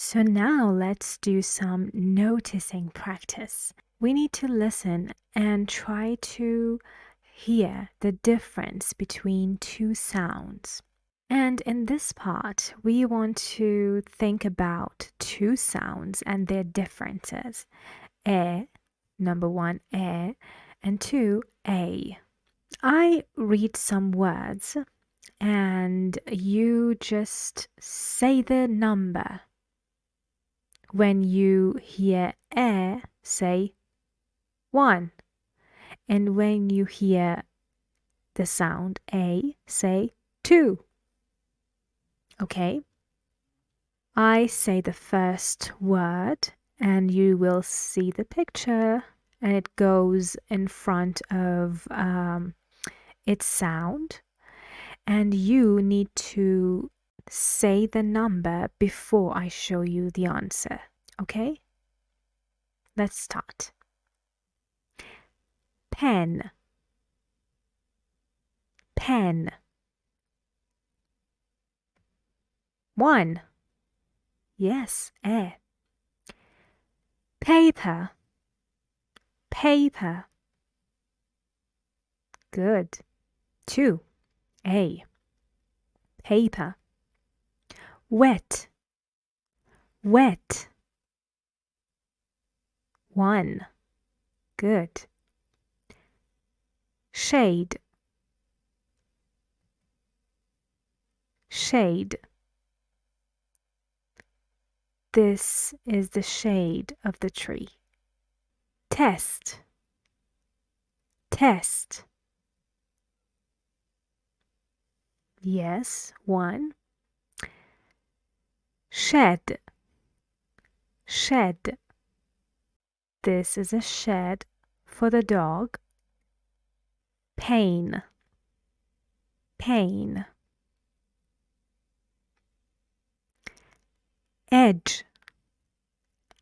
So now let's do some noticing practice. We need to listen and try to hear the difference between two sounds. And in this part, we want to think about two sounds and their differences. Number one, and two, a. I read some words and you just say the number. When you hear say 1. And when you hear the sound a, say 2. Okay? I say the first word and you will see the picture and it goes in front of its sound, and you need to say the number before I show you the answer. Okay? Let's start. Pen. Pen. 1. Yes, Paper. Paper. Good. 2. A. Paper. Wet. Wet. 1. Good. Shade. Shade. This is the shade of the tree. Test. Test. Yes, 1. Shed. Shed. This is a shed for the dog. Pain. Pain. Edge.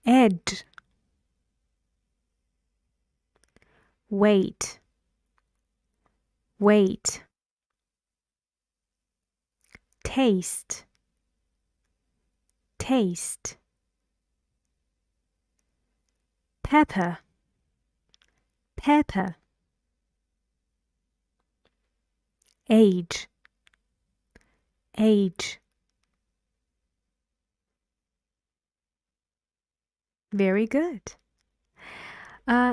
Edge. Wait. Wait. Taste. Taste. Pepper. Pepper. Age. Age. Very good.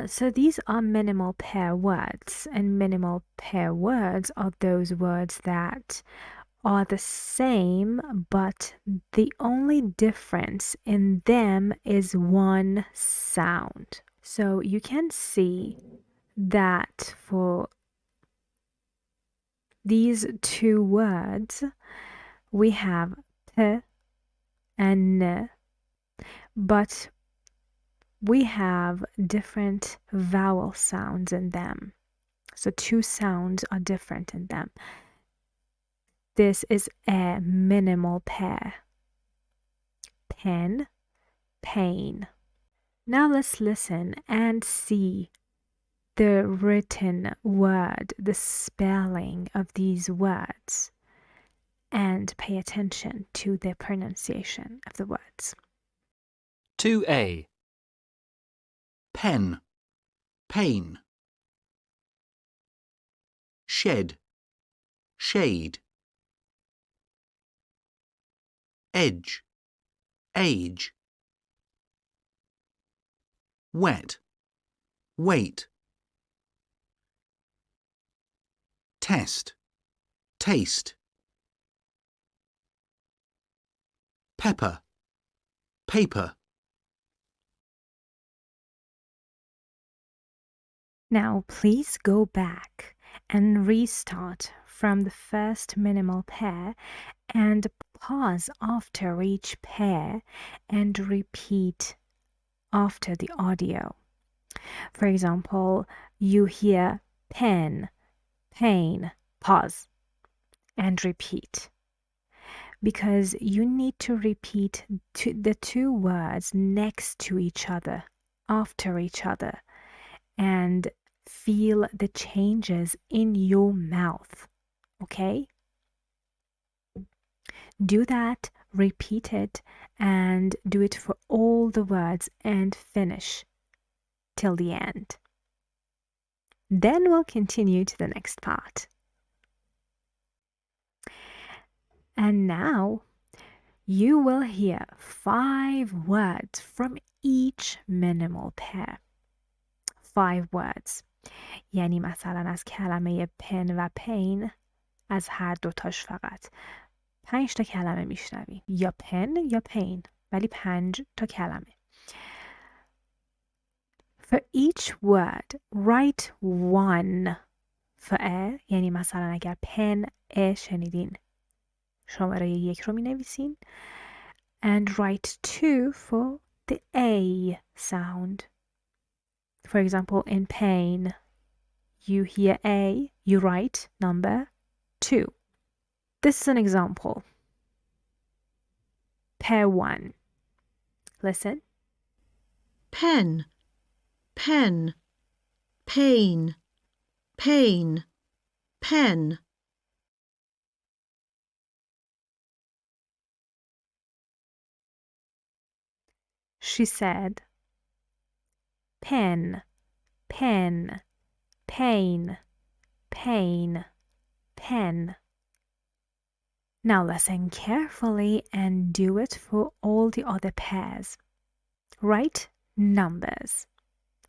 So these are minimal pair words, and minimal pair words are those words that are the same, but the only difference in them is one sound. So you can see that for these two words, we have p and n, but we have different vowel sounds in them. So two sounds are different in them. This is a minimal pair. Pen, pain. Now let's listen and see the written word, the spelling of these words, and pay attention to the pronunciation of the words. 2A. Pen. Pain. Shed. Shade. Edge. Age. Wet. Wait. Test. Taste. Pepper. Paper. Now please go back and restart from the first minimal pair and pause after each pair and repeat after the audio. For example, you hear pen, pain, pause, and repeat. Because you need to repeat the two words next to each other, after each other, and feel the changes in your mouth. Okay? Do that Repeat it and do it for all the words and finish till the end. Then we'll continue to the next part. And now you will hear 5 words from each minimal pair. 5 words. یعنی مثلا از کلمه پن و پین از هر دوتاش فقط 5 تا کلمه میشنوی. یا پن یا پین، ولی 5 تا کلمه. For each word, write 1 for a. یعنی مثلا اگر پن ا شنیدین شماره 1 رو می نویسین. And write 2 for the a sound. For example, in pain, you hear a, you write number 2. This is an example. Pair 1. Listen. Pen, pen, pain, pain, pen. She said, pen, pen, pain, pain, pen. Now listen carefully and do it for all the other pairs. Write numbers.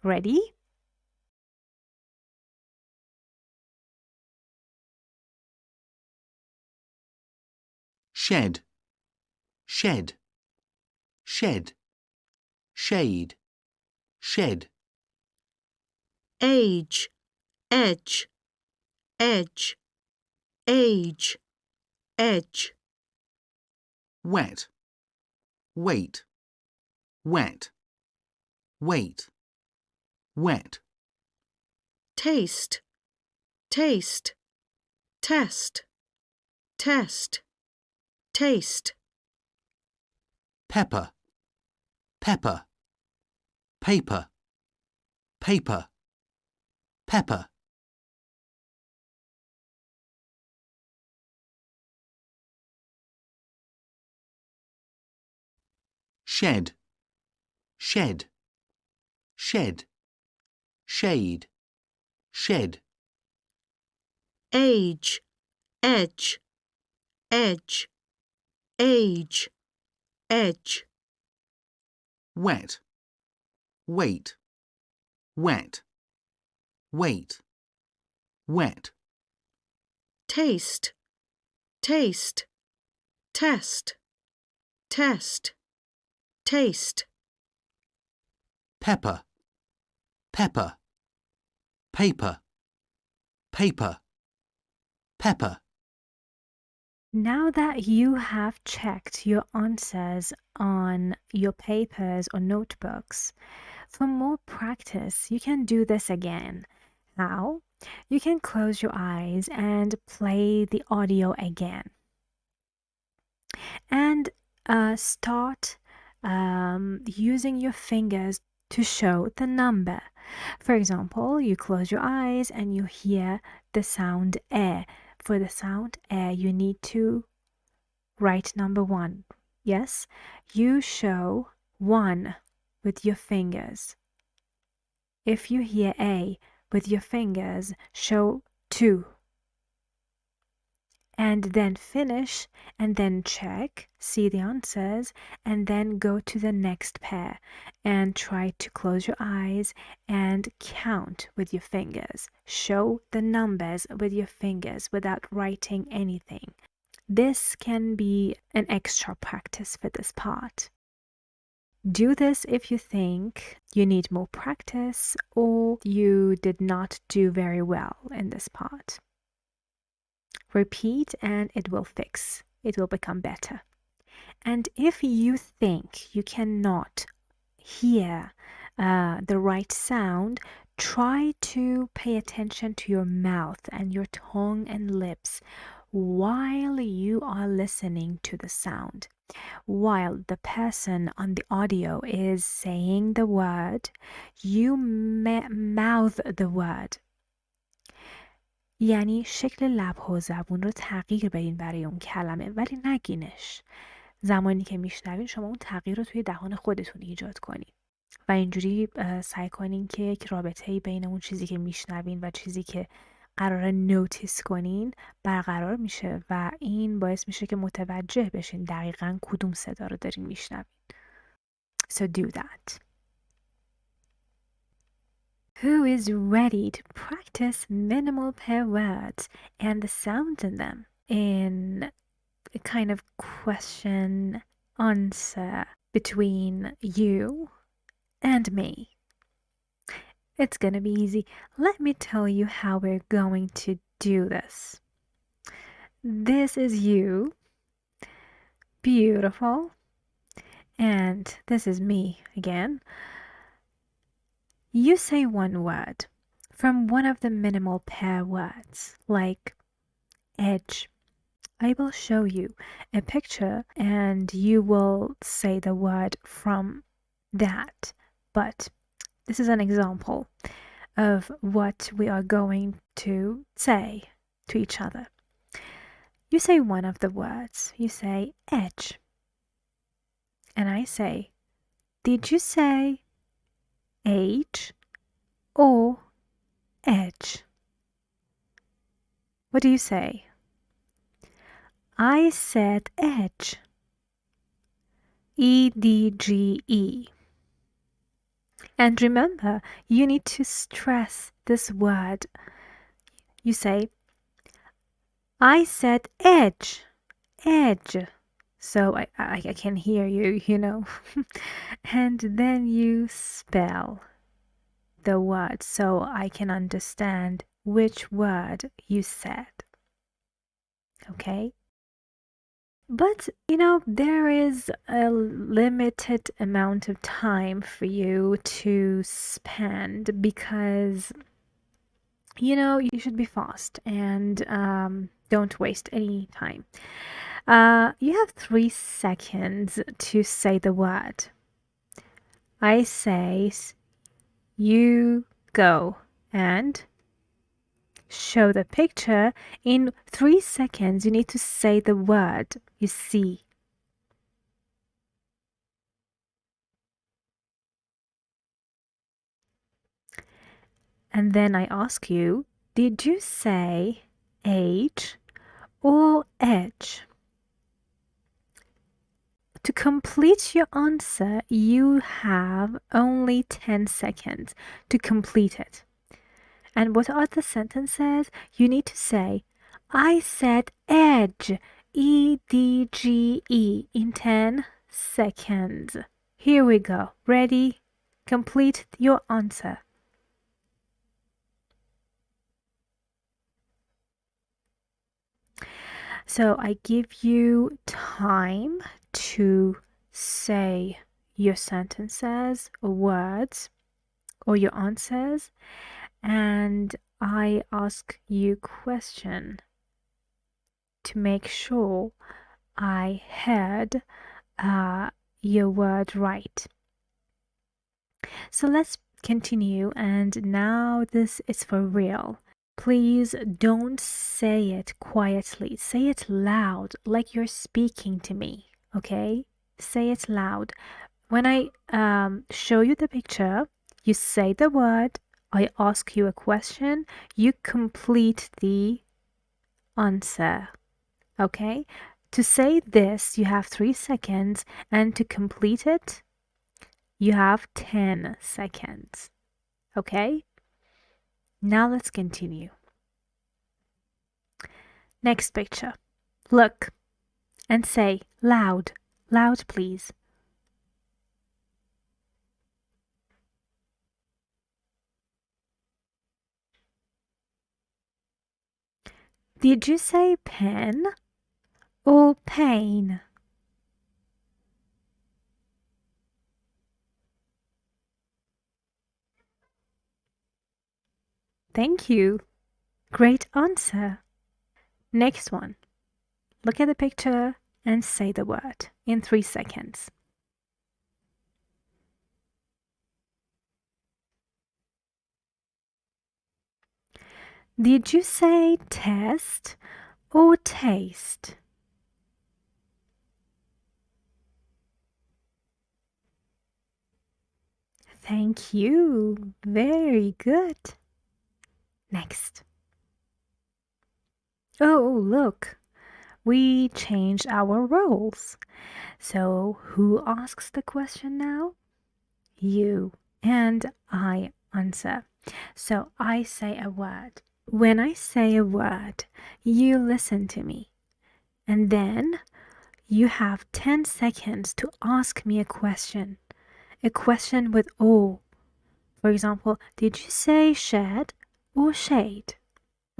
Ready? Shed, shed, shed, shade, shed. Age, edge, edge, age, edge. Wet, wait, wet, wait, wet. Taste, taste, test, test, taste. Pepper, pepper, paper, paper, pepper. Shed, shed, shed, shade, shed. Age, edge, edge, age, edge. Wet, wait, wet, wait, wet. Taste, taste, test, test, taste. Pepper, pepper, paper, paper, pepper. Now that you have checked your answers on your papers or notebooks, for more practice, you can do this again. How? You can close your eyes and play the audio again. And start using your fingers to show the number. For example, you close your eyes and you hear the sound e. For the sound e, you need to write number 1. Yes, you show 1 with your fingers. If you hear a with your fingers, show 2. And then finish, and then check, see the answers, and then go to the next pair and try to close your eyes and count with your fingers. Show the numbers with your fingers without writing anything. This can be an extra practice for this part. Do this if you think you need more practice or you did not do very well in this part. Repeat and it will fix. It will become better. And if you think you cannot hear the right sound, try to pay attention to your mouth and your tongue and lips while you are listening to the sound. While the person on the audio is saying the word, you mouth the word. یعنی شکل لب‌ها و زبون رو تغییر بدین برای اون کلمه ولی نگینش. زمانی که میشنوین شما اون تغییر رو توی دهان خودتون ایجاد کنین و اینجوری سعی کنین که یک رابطه‌ای بین اون چیزی که میشنوین و چیزی که قراره نوتیس کنین برقرار میشه و این باعث میشه که متوجه بشین دقیقاً کدوم صدا رو دارین میشنوین. So do that. Who is ready to practice minimal pair words and the sounds in them in a kind of question answer between you and me? It's gonna be easy. Let me tell you how we're going to do this. This is you, beautiful, and this is me again. You say one word from one of the minimal pair words, like edge. I will show you a picture and you will say the word from that. But this is an example of what we are going to say to each other. You say one of the words. You say edge. And I say, did you say age or edge? What do you say? I said edge. E-D-G-E. And remember, you need to stress this word. You say, I said edge, edge. So I can hear you, you know. And then you spell the word so I can understand which word you said. Okay? But, you know, there is a limited amount of time for you to spend because, you know, you should be fast and don't waste any time. You have 3 seconds to say the word. I say, you go and show the picture. In 3 seconds, you need to say the word you see. And then I ask you, did you say age or edge? To complete your answer, you have only 10 seconds to complete it. And what are the sentences? You need to say, I said edge, E-D-G-E, in 10 seconds. Here we go. Ready? Complete your answer. So I give you time to say your sentences or words or your answers, and I ask you question to make sure I heard your word right. So let's continue, and now this is for real. Please don't say it quietly. Say it loud, like you're speaking to me, okay? Say it loud. When I show you the picture, you say the word, I ask you a question, you complete the answer, okay? To say this, you have 3 seconds, and to complete it, you have 10 seconds, okay? Now let's continue. Next picture. Look and say loud. Loud, please. Did you say pen or pain? Thank you. Great answer. Next one. Look at the picture and say the word in 3 seconds. Did you say test or taste? Thank you. Very good. Next. Oh, look. We changed our roles. So who asks the question now? You. And I answer. So I say a word. When I say a word, you listen to me. And then you have 10 seconds to ask me a question. A question with O. For example, did you say shed or shade?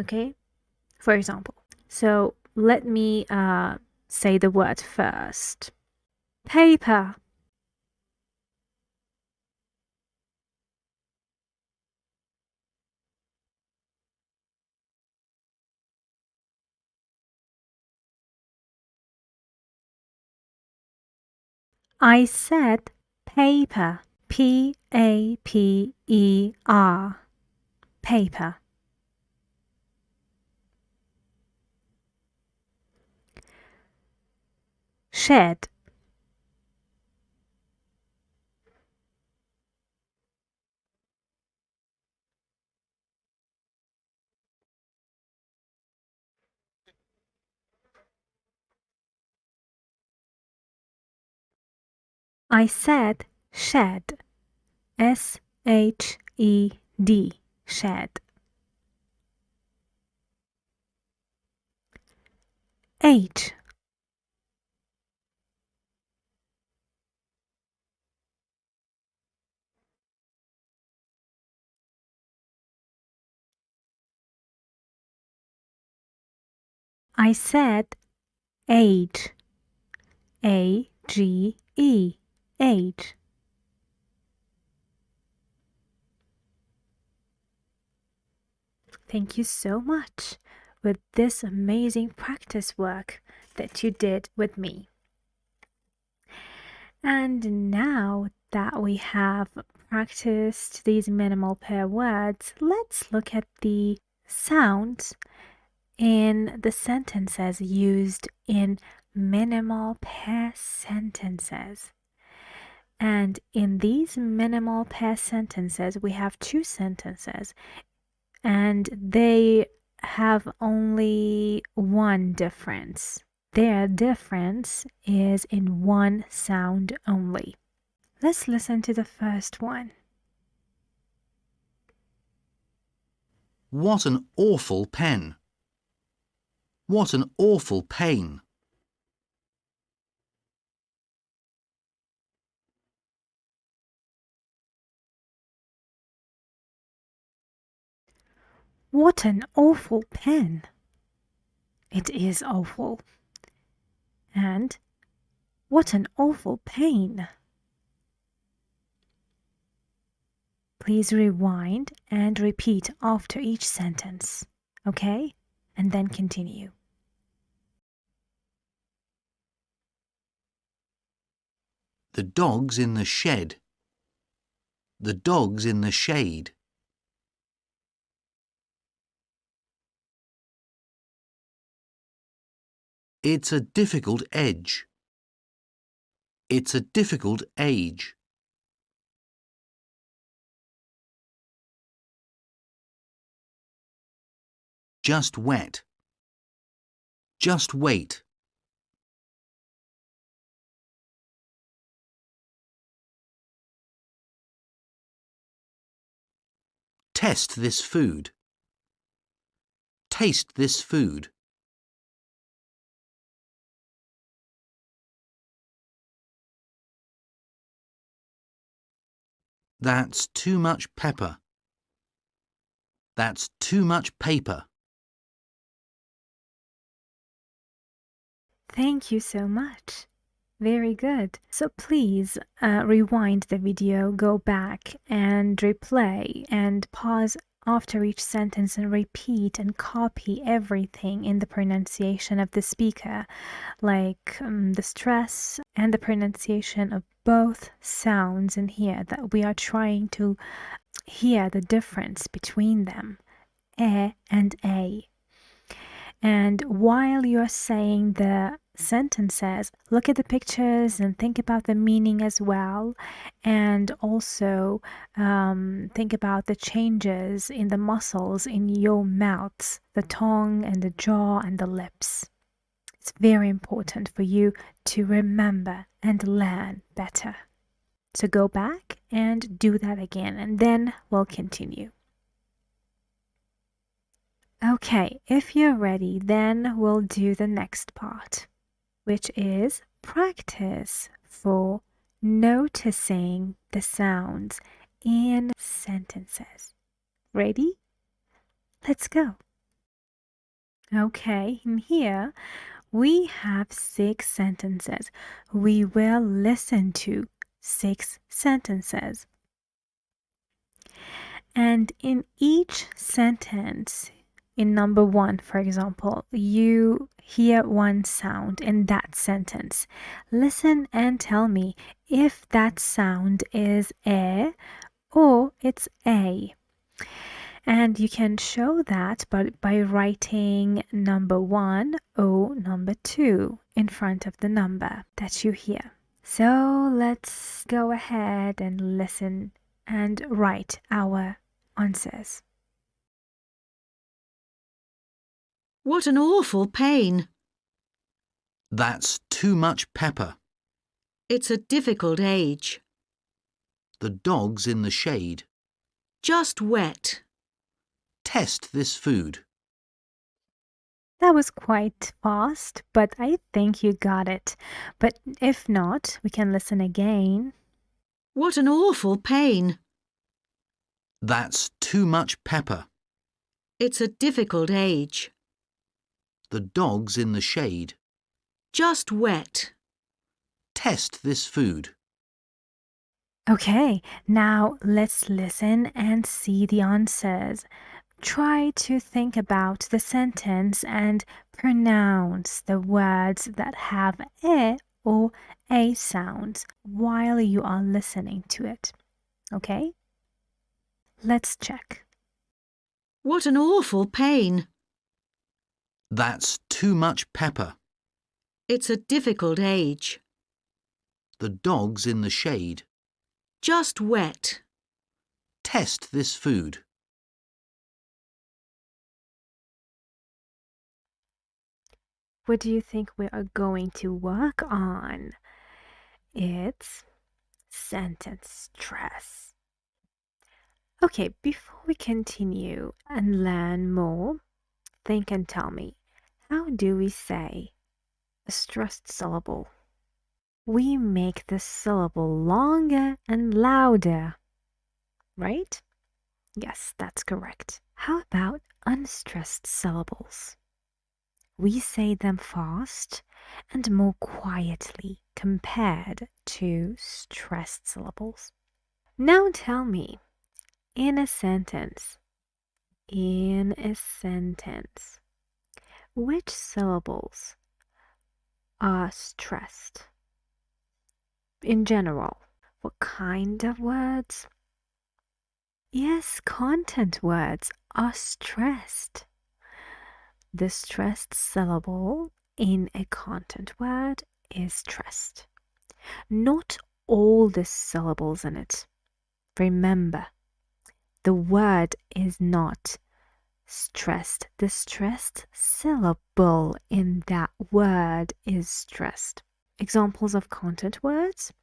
Okay? For example. So let me say the word first. Paper. I said paper. P-A-P-E-R. Paper. Shed. I said shed. S-H-E-D. Shed. H. I said age. A-G-E. Age. Thank you so much with this amazing practice work that you did with me. And now that we have practiced these minimal pair words, let's look at the sounds in the sentences used in minimal pair sentences. And in these minimal pair sentences, we have two sentences, and they have only one difference. Their difference is in one sound only. Let's listen to the first one. What an awful pen. What an awful pain. What an awful pen. It is awful. And what an awful pain. Please rewind and repeat after each sentence, okay? And then continue. The dog's in the shed. The dog's in the shade. It's a difficult edge. It's a difficult age. Just wet. Just wait. Test this food. Taste this food. That's too much pepper. That's too much paper. Thank you so much. Very good. So please rewind the video, go back and replay and pause after each sentence and repeat and copy everything in the pronunciation of the speaker, like the stress and the pronunciation of both sounds in here, that we are trying to hear the difference between them, e and a. And while you're saying the sentences, look at the pictures and think about the meaning as well. And also think about the changes in the muscles in your mouths, the tongue and the jaw and the lips. It's very important for you to remember and learn better. So go back and do that again, and then we'll continue. Okay, if you're ready, then we'll do the next part, which is practice for noticing the sounds in sentences. Ready? Let's go. Okay, in here we have 6 sentences. We will listen to 6 sentences. And in each sentence, in number 1, for example, you hear one sound in that sentence. Listen and tell me if that sound is or it's a. And you can show that by writing number 1 or number 2 in front of the number that you hear. So let's go ahead and listen and write our answers. What an awful pain. That's too much pepper. It's a difficult age. The dog's in the shade. Just wet. Test this food. That was quite fast, but I think you got it. But if not, we can listen again. What an awful pain. That's too much pepper. It's a difficult age. The dog's in the shade. Just wet. Test this food. Okay, now let's listen and see the answers. Try to think about the sentence and pronounce the words that have or a sounds while you are listening to it. Okay? Let's check. What an awful pain. That's too much pepper. It's a difficult age. The dog's in the shade. Just wet. Test this food. What do you think we are going to work on? It's sentence stress. Okay, before we continue and learn more, think and tell me, how do we say a stressed syllable? We make the syllable longer and louder, right? Yes, that's correct. How about unstressed syllables? We say them fast and more quietly compared to stressed syllables. Now tell me, in a sentence, which syllables are stressed? In general, what kind of words? Yes, content words are stressed. The stressed syllable in a content word is stressed. Not all the syllables in it. Remember, the word is not stressed. The stressed syllable in that word is stressed. Examples of content words?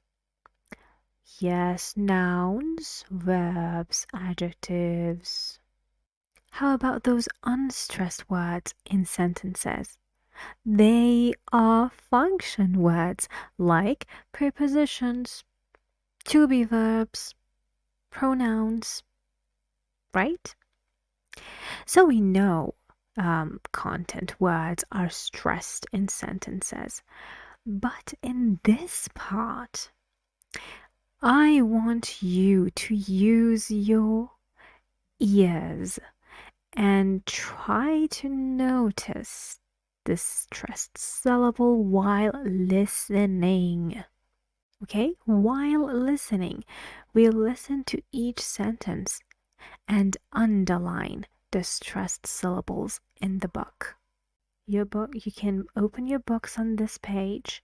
Yes, nouns, verbs, adjectives. How about those unstressed words in sentences? They are function words like prepositions, to be verbs, pronouns, right? So we know content words are stressed in sentences. But in this part, I want you to use your ears and try to notice the stressed syllable while listening. Okay? While listening, we'll listen to each sentence and underline the stressed syllables in the book. your book, you can open your books on this page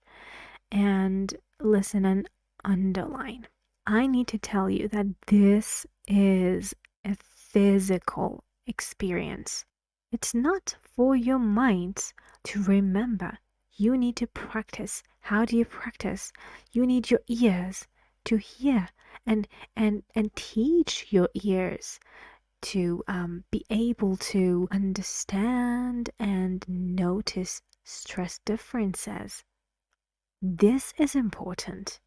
and listen and underline. I need to tell you that this is a physical experience. It's not for your minds to remember. You need to practice. How do you practice? You need your ears to hear and teach your ears to be able to understand and notice stress differences. This is important,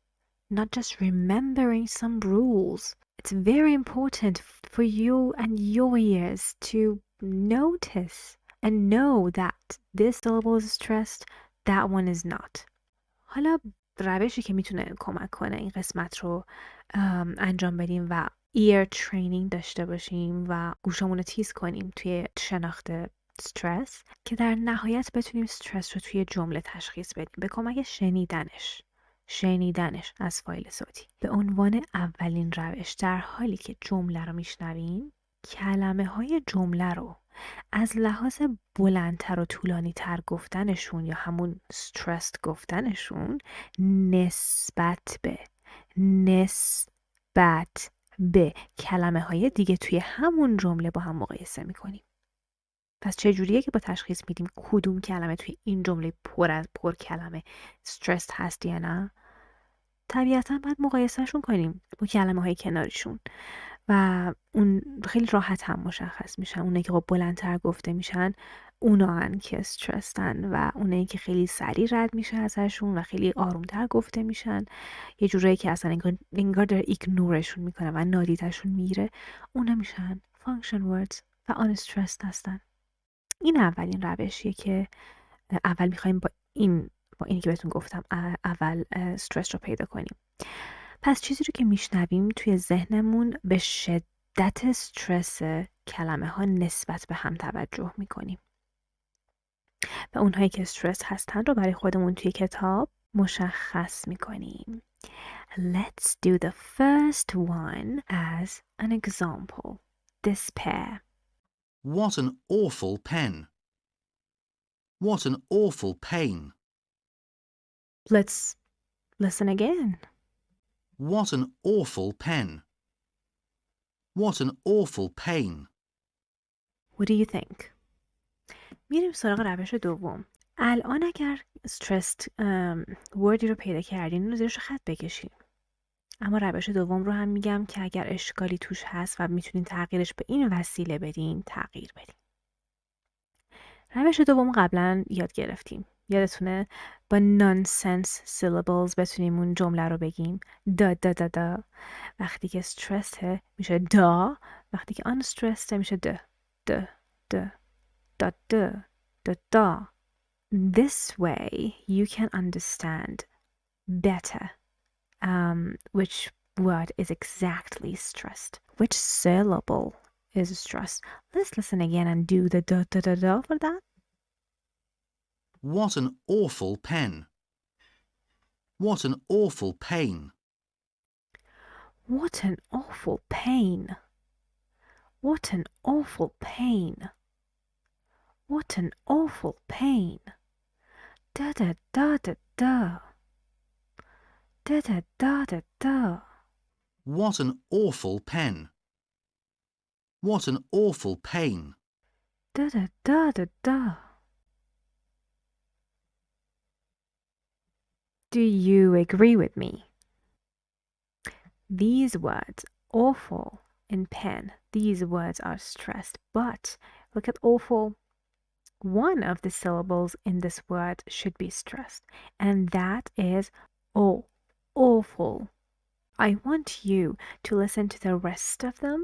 not just remembering some rules. It's very important for you and your ears to notice and know that this syllable is stressed, that one is not. حالا روشی که میتونه کمک کنه این قسمت رو انجام بدیم و ear training داشته باشیم و گوشمون رو تیز کنیم توی شناخت استرس که در نهایت بتونیم استرس رو توی جمله تشخیص بدیم به کمک شنیدنش از فایل صوتی. به عنوان اولین روش در حالی که جمله رو میشنویم کلمه های جمله رو از لحاظ بلندتر و طولانی تر گفتنشون یا همون stressed گفتنشون نسبت به کلمه های دیگه توی همون جمله با هم مقایسه میکنیم. پس چه جوریه که با تشخیص میدیم کدوم کلمه توی این جمله پر کلمه stressed هست یا نه؟ طبیعتا باید مقایسهشون کنیم با کلمه های کناریشون و اون خیلی راحت هم مشخص میشن. اونایی که خب بلندتر گفته میشن اونان که استرسن و اونایی که خیلی سریع رد میشه ازشون و خیلی آرومتر گفته میشن یه جورایی که اصلا انگار داره ایگنورشون میکنه و نادیدشون میگیره، اونا میشن function words و unstressed هستن. این اولین روشیه که اول میخوایم با اینی که بهتون گفتم اول استرس رو پیدا کنیم. پس چیزی رو که میشنویم توی ذهنمون به شدت استرس کلمه ها نسبت به هم توجه میکنیم و اونهایی که استرس هستن رو برای خودمون توی کتاب مشخص میکنیم. Let's do the first one as an example. Despair. What an awful pen. What an awful pain. Let's listen again. What an awful pen. What an awful pain. What do you think? میریم سراغ روش دوم. الان اگر stressed wordی رو پیدا کردین رو زیرش خط بکشین. اما روش دوم رو هم میگم که اگر اشکالی توش هست و میتونین تغییرش به این وسیله بدین تغییر بدین. روش دوم قبلا یاد گرفتیم. یادتونه با nonsense syllables بتونیم اون جمله رو بگیم. دا. وقتی که stressed میشه دا، وقتی که unstressed میشه د. Da. This way you can understand better which word is exactly stressed, which syllable is stressed. Let's listen again and do the da for that. What an awful pen. What an awful pain. What an awful pain. What an awful pain. What an awful pain. Da. Da. What an awful pen. What an awful pain. Da. Do you agree with me? These words, awful and pen, these words are stressed, but look at awful. One of the syllables in this word should be stressed, and that is awful. I want you to listen to the rest of them.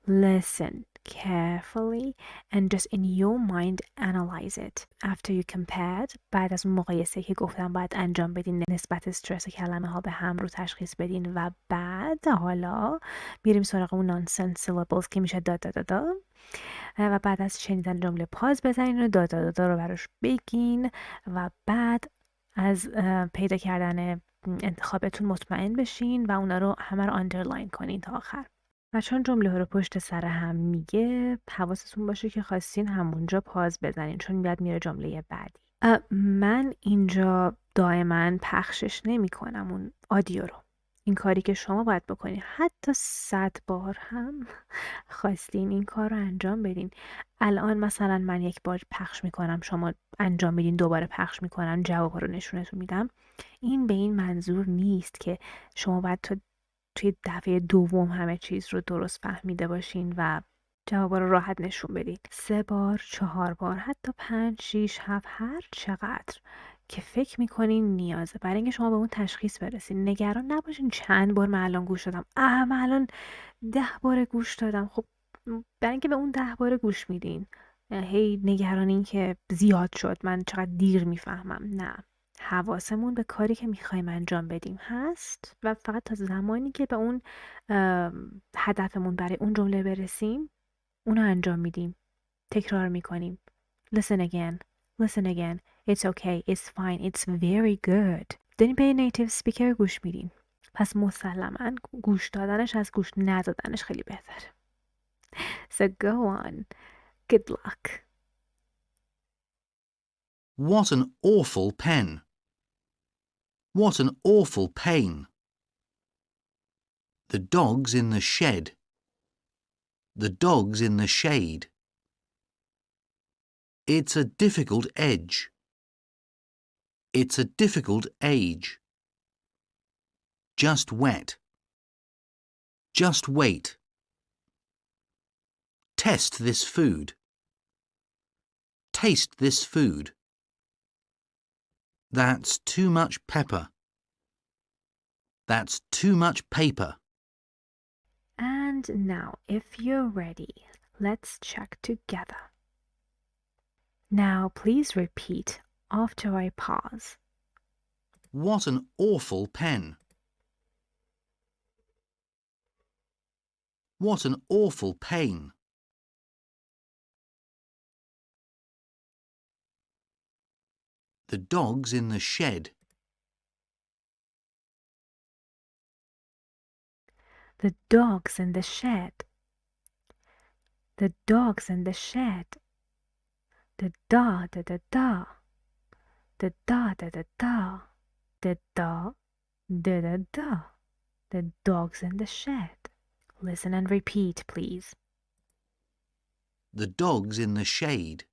Listen carefully and just in your mind analyze it. After you compared, بعد از اون مقایسه که گفتم باید انجام بدین نسبت استرس کلمه ها به هم رو تشخیص بدین و بعد حالا میریم سراغ اون nonsense syllables که میشه دا و بعد از شنیدن جمله پاز بزنین و دا رو براش بگین و بعد از پیدا کردن انتخابتون مطمئن بشین و اونا رو همه رو underline کنین تا آخر. و چون جمله ها رو پشت سر هم میگه حواستون باشه که خواستین همونجا پاز بزنین چون بعد میره جمله بعدی. من اینجا دائما پخشش نمی کنم اون آدیو رو. این کاری که شما باید بکنین حتی 100 بار هم خواستین این کار رو انجام بدین. الان مثلا من یک بار پخش میکنم شما انجام میدین، دوباره پخش میکنم جواب رو نشونتون میدم. این به این منظور نیست که شما باید توی دفعه دوم همه چیز رو درست فهمیده باشین و جوابا رو راحت نشون بدین. 3 بار، 4 بار، حتی 5، 6، 7، هر چقدر که فکر میکنین نیازه برای اینکه شما به اون تشخیص برسین. نگران نباشین چند بار من الان گوش دادم، من الان 10 بار گوش دادم. خب برای اینکه به اون 10 بار گوش میدین هی نگران این که زیاد شد، من چقدر دیر میفهمم. نه، حواسمون به کاری که میخوایم انجام بدیم هست و فقط تا زمانی که به اون هدفمون برای اون جمله برسیم اونو انجام میدیم، تکرار میکنیم. Listen again, listen again. It's okay, it's fine, it's very good. دارین به نیتیو سپیکر گوش میدین، پس مسلما گوش دادنش از گوش ندادنش خیلی بهتره. So go on. Good luck. What an awful pen. What an awful pain. The dog's in the shed. The dog's in the shade. It's a difficult edge. It's a difficult age. Just wet. Just wait. Test this food. Taste this food. That's too much pepper. That's too much paper. And now, if you're ready, let's check together. Now, please repeat after I pause. What an awful pen. What an awful pain. The dog's in the shed. The dog's in the shed. The dog's in the shed. The da da da da. The da da da da. The da da da da. The dog's in the shed. Listen and repeat, please. The dog's in the shade.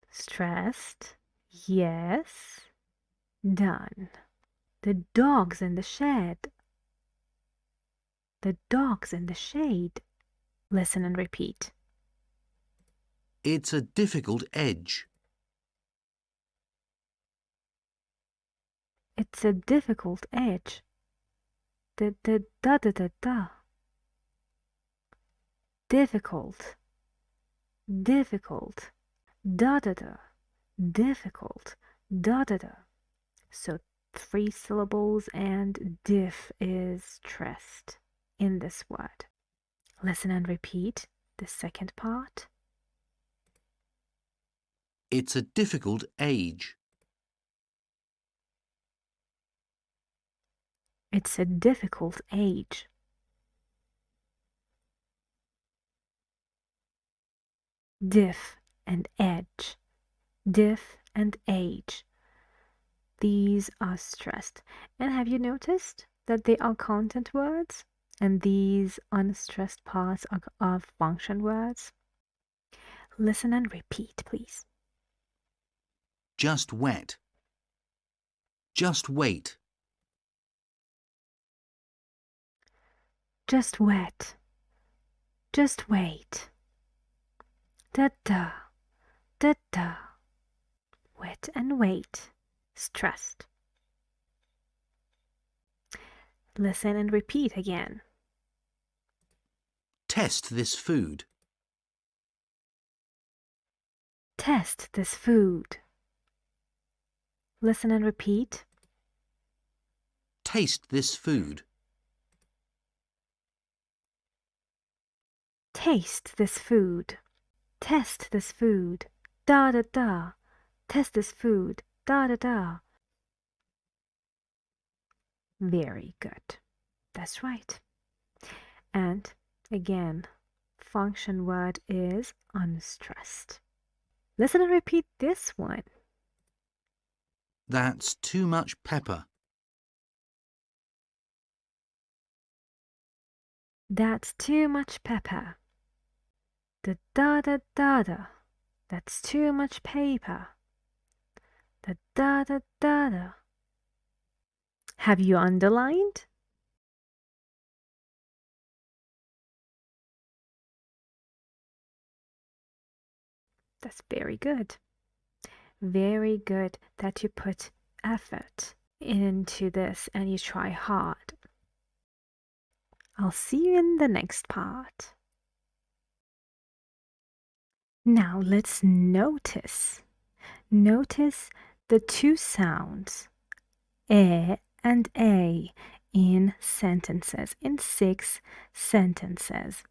Stressed. Yes. Done. The dog's in the shed. The dog's in the shade. Listen and repeat. It's a difficult edge. It's a difficult edge. Da da da da da da. Difficult. Difficult. Da da da. Difficult. Da da da. So 3 syllables and diff is stressed in this word. Listen and repeat the second part. It's a difficult age. It's a difficult age. Diff and edge. Diff and age. These are stressed. And have you noticed that they are content words? And these unstressed parts are function words? Listen and repeat, please. Just wet. Just wait. Just wet. Just wait. Da-da. Da-da. Wet and wait. Stressed. Listen and repeat again. Test this food. Test this food. Listen and repeat. Taste this food. Taste this food. Test this food. Da da da. Test this food. Da da da. Very good. That's right. And again, function word is unstressed. Listen and repeat this one. That's too much pepper. That's too much pepper. Da da da da da. That's too much paper. Da da da da da. Have you underlined? That's very good. Very good that you put effort into this and you try hard. I'll see you in the next part. Now let's notice. Notice the two sounds, and a, in sentences, in 6 sentences.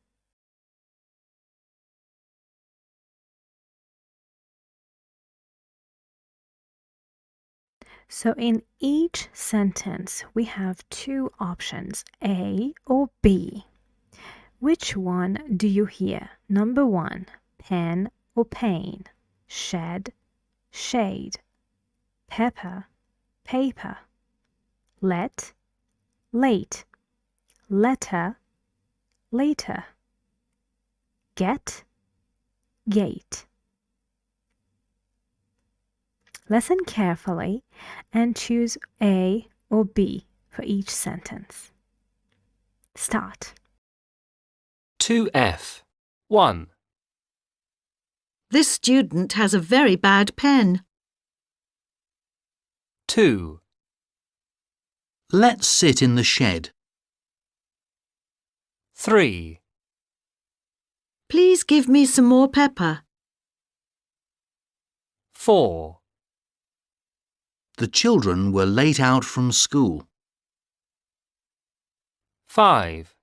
So in each sentence, we have 2 options, A or B. Which one do you hear? Number 1, pen or pain, shed, shade, pepper, paper, let, late, letter, later, get, gate. Listen carefully and choose A or B for each sentence. Start. 2F. 1. This student has a very bad pen. 2. Let's sit in the shed. 3. Please give me some more pepper. 4. The children were late out from school. 5.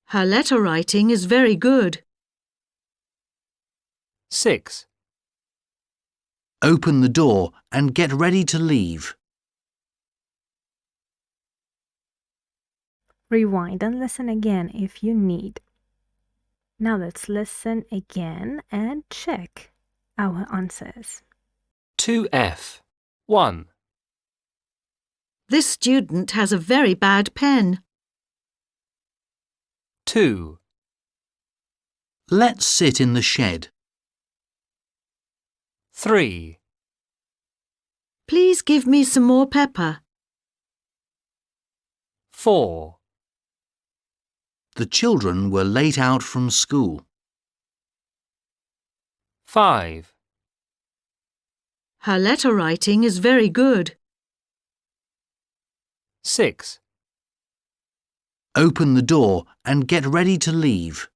Her letter writing is very good. 6. Open the door and get ready to leave. Rewind and listen again if you need. Now let's listen again and check our answers. 2F. 1. This student has a very bad pen. 2. Let's sit in the shed. 3. Please give me some more pepper. 4. The children were late out from school. 5. Her letter writing is very good. 6. Open the door and get ready to leave.